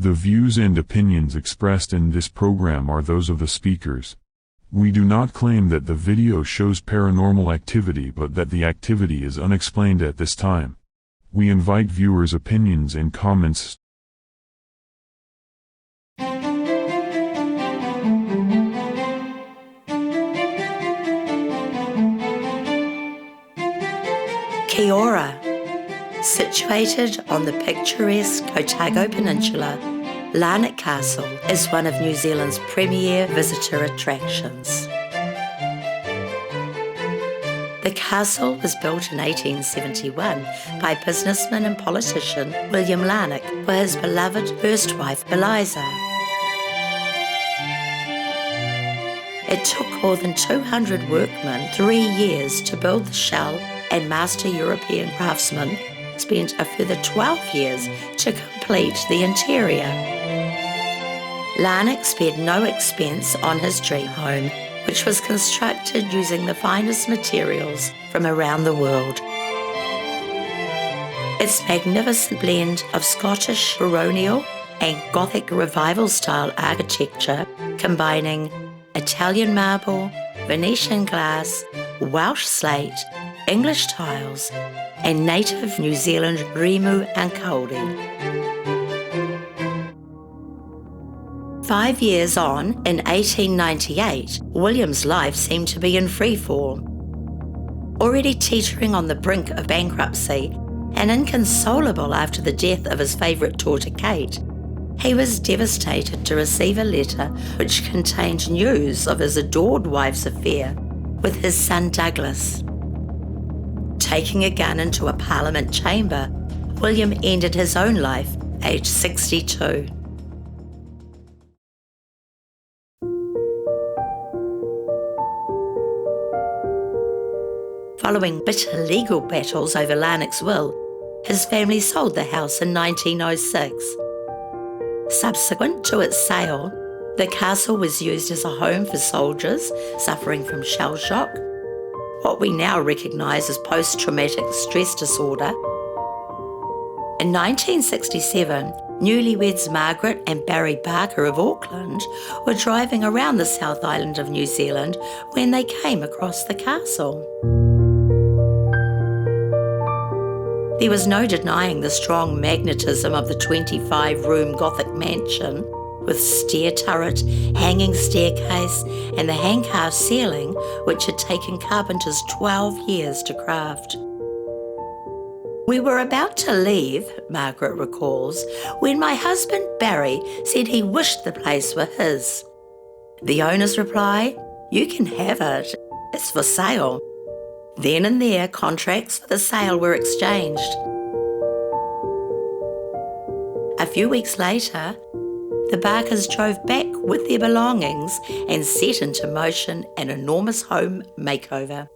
The views and opinions expressed in this program are those of the speakers. We do not claim that the video shows paranormal activity, but that the activity is unexplained at this time. We invite viewers' opinions and comments. Kia ora. Situated on the picturesque Otago Peninsula, Larnach Castle is one of New Zealand's premier visitor attractions. The castle was built in 1871 by businessman and politician William Larnach for his beloved first wife Eliza. It took more than 200 workmen 3 years to build the shell, and master European craftsmen spent a further 12 years to complete the interior. Larnach spared no expense on his dream home, which was constructed using the finest materials from around the world. Its magnificent blend of Scottish baronial and Gothic revival-style architecture, combining Italian marble, Venetian glass, Welsh slate, English tiles, and native New Zealand rimu and kauri. 5 years on, in 1898, William's life seemed to be in free fall. Already teetering on the brink of bankruptcy and inconsolable after the death of his favourite daughter Kate, he was devastated to receive a letter which contained news of his adored wife's affair with his son Douglas. Taking a gun into a Parliament chamber, William ended his own life, aged 62. Following bitter legal battles over Larnach's will, his family sold the house in 1906. Subsequent to its sale, the castle was used as a home for soldiers suffering from shell shock, what we now recognise as post-traumatic stress disorder. In 1967, newlyweds Margaret and Barry Barker of Auckland were driving around the South Island of New Zealand when they came across the castle. There was no denying the strong magnetism of the 25-room Gothic mansion, with stair turret, hanging staircase, and the hand-carved ceiling, which had taken carpenters 12 years to craft. We were about to leave, Margaret recalls, when my husband Barry said he wished the place were his. The owner's reply, "You can have it, it's for sale." Then and there, contracts for the sale were exchanged. A few weeks later, the Barkers drove back with their belongings and set into motion an enormous home makeover.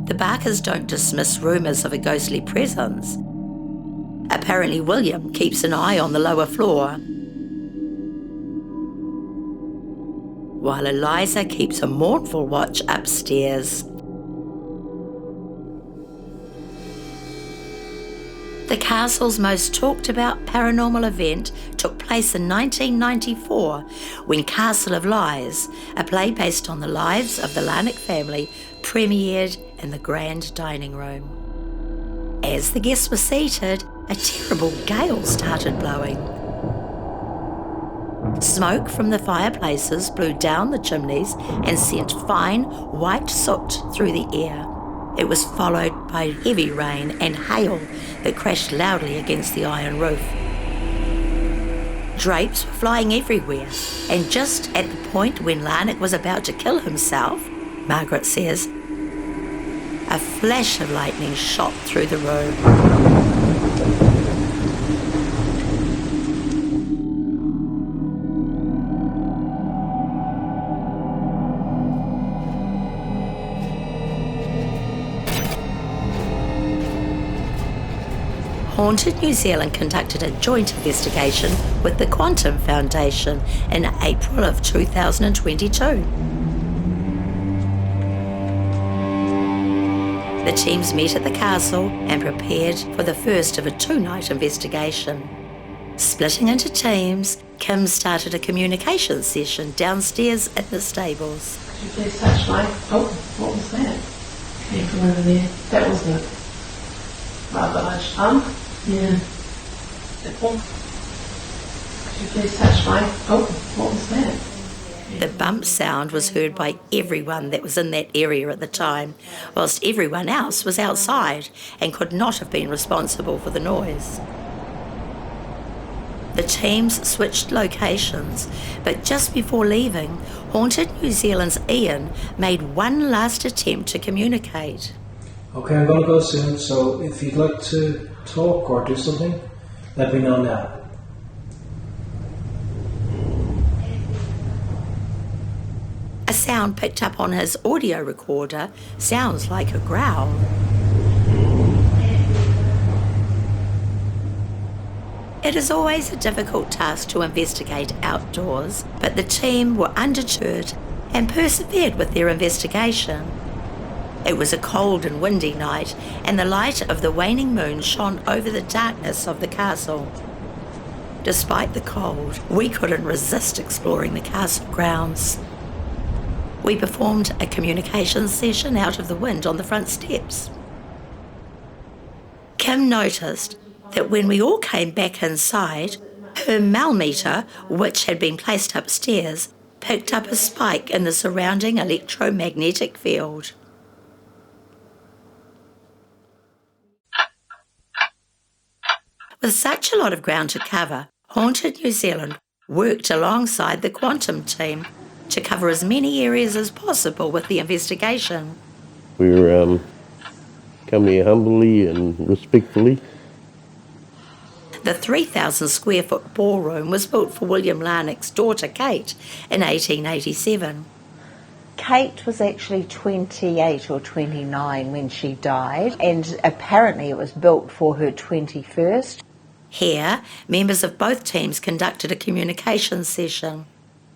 The Barkers don't dismiss rumours of a ghostly presence. Apparently William keeps an eye on the lower floor, while Eliza keeps a mournful watch upstairs. The castle's most talked about paranormal event took place in 1994 when Castle of Lies, a play based on the lives of the Larnach family, premiered in the grand dining room. As the guests were seated, a terrible gale started blowing. Smoke from the fireplaces blew down the chimneys and sent fine white soot through the air. It was followed by heavy rain and hail that crashed loudly against the iron roof. Drapes were flying everywhere, and just at the point when Larnach was about to kill himself, Margaret says, a flash of lightning shot through the room. Haunted New Zealand conducted a joint investigation with the Quantum Foundation in April of 2022. The teams met at the castle and prepared for the first of a two-night investigation. Splitting into teams, Kim started a communication session downstairs at the stables. Could you please touch my... Oh, what was that? Came from over there. That was a rather large thumb. Yeah. Could you please touch my... Oh, what was that? The bump sound was heard by everyone that was in that area at the time, whilst everyone else was outside and could not have been responsible for the noise. The teams switched locations, but just before leaving, Haunted New Zealand's Ian made one last attempt to communicate. Okay, I'm going to go soon, so if you'd like to talk or do something, let me know now. A sound picked up on his audio recorder sounds like a growl. It is always a difficult task to investigate outdoors, but the team were undeterred and persevered with their investigation. It was a cold and windy night, and the light of the waning moon shone over the darkness of the castle. Despite the cold, we couldn't resist exploring the castle grounds. We performed a communication session out of the wind on the front steps. Kim noticed that when we all came back inside, her malmeter, which had been placed upstairs, picked up a spike in the surrounding electromagnetic field. With such a lot of ground to cover, Haunted New Zealand worked alongside the Quantum team to cover as many areas as possible with the investigation. We're coming here humbly and respectfully. The 3,000 square foot ballroom was built for William Larnach's daughter Kate in 1887. Kate was actually 28 or 29 when she died, and apparently it was built for her 21st. Here, members of both teams conducted a communication session.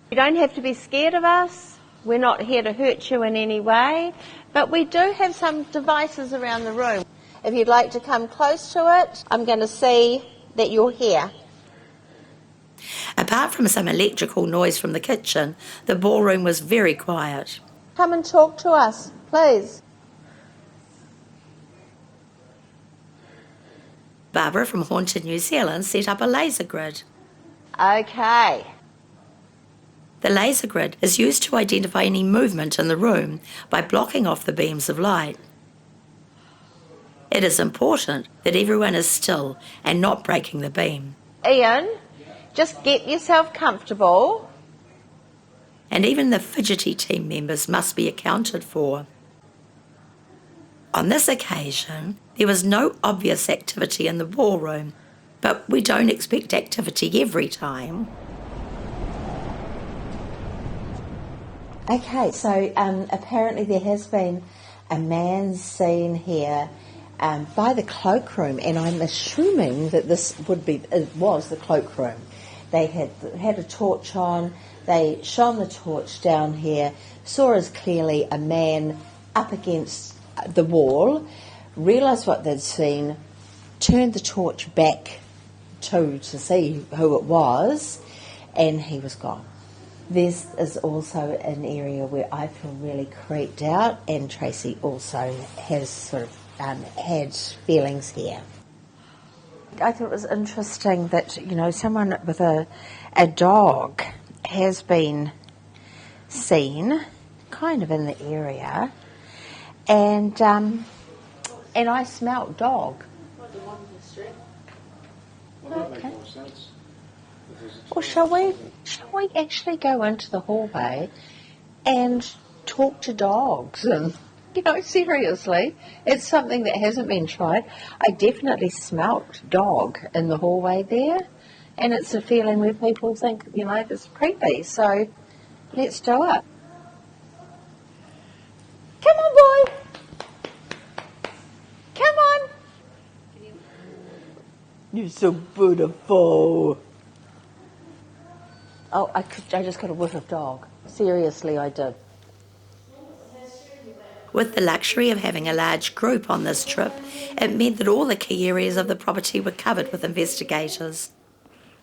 You don't have to be scared of us. We're not here to hurt you in any way, but we do have some devices around the room. If you'd like to come close to it, I'm going to see that you're here. Apart from some electrical noise from the kitchen, the ballroom was very quiet. Come and talk to us, please. Barbara from Haunted New Zealand set up a laser grid. Okay. The laser grid is used to identify any movement in the room by blocking off the beams of light. It is important that everyone is still and not breaking the beam. Ian, just get yourself comfortable. And even the fidgety team members must be accounted for. On this occasion, there was no obvious activity in the ballroom, but we don't expect activity every time. Okay, so apparently there has been a man seen here by the cloakroom, and I'm assuming that this was the cloakroom. They had a torch on, they shone the torch down here, saw as clearly a man up against the wall, realised what they'd seen, turned the torch back to see who it was, and he was gone. This is also an area where I feel really creeped out, and Tracy also has sort of had feelings here. I thought it was interesting that, someone with a dog has been seen kind of in the area, and I smelt dog. Okay. Well, shall we actually go into the hallway and talk to dogs? And, seriously, it's something that hasn't been tried. I definitely smelt dog in the hallway there, and it's a feeling where people think, it's creepy, so let's do it. Come on, boy. Come on. You're so beautiful. Oh, I just got a whiff of dog. Seriously, I did. With the luxury of having a large group on this trip, it meant that all the key areas of the property were covered with investigators.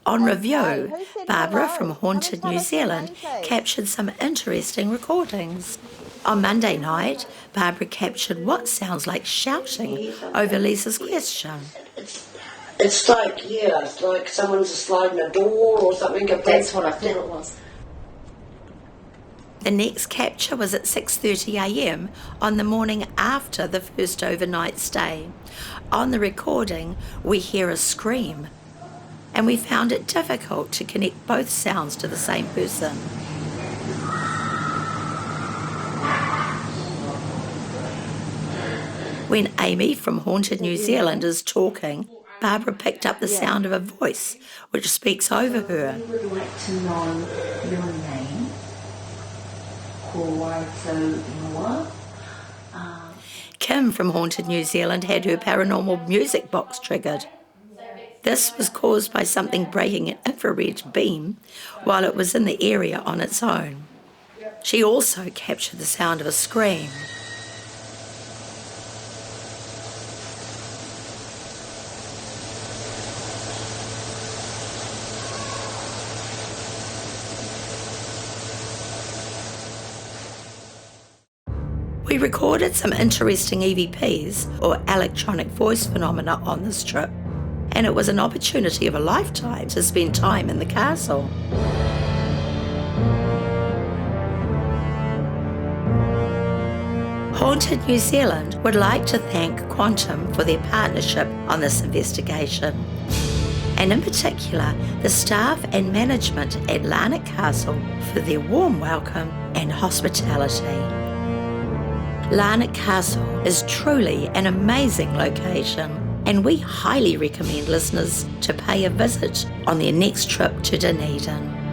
On review, Barbara from Haunted New Zealand captured some interesting recordings. On Monday night, Barbara captured what sounds like shouting over Lisa's question. It's like someone's sliding a door or something. That's what I thought it was. The next capture was at 6:30 a.m. on the morning after the first overnight stay. On the recording, we hear a scream, and we found it difficult to connect both sounds to the same person. When Amy from Haunted New Zealand is talking, Barbara picked up the sound of a voice which speaks over her. I would like to know your name. Kim from Haunted New Zealand had her paranormal music box triggered. This was caused by something breaking an infrared beam while it was in the area on its own. She also captured the sound of a scream. We recorded some interesting EVPs, or electronic voice phenomena, on this trip, and it was an opportunity of a lifetime to spend time in the castle. Haunted New Zealand would like to thank Quantum for their partnership on this investigation, and in particular the staff and management at Larnach Castle for their warm welcome and hospitality. Larnach Castle is truly an amazing location, and we highly recommend listeners to pay a visit on their next trip to Dunedin.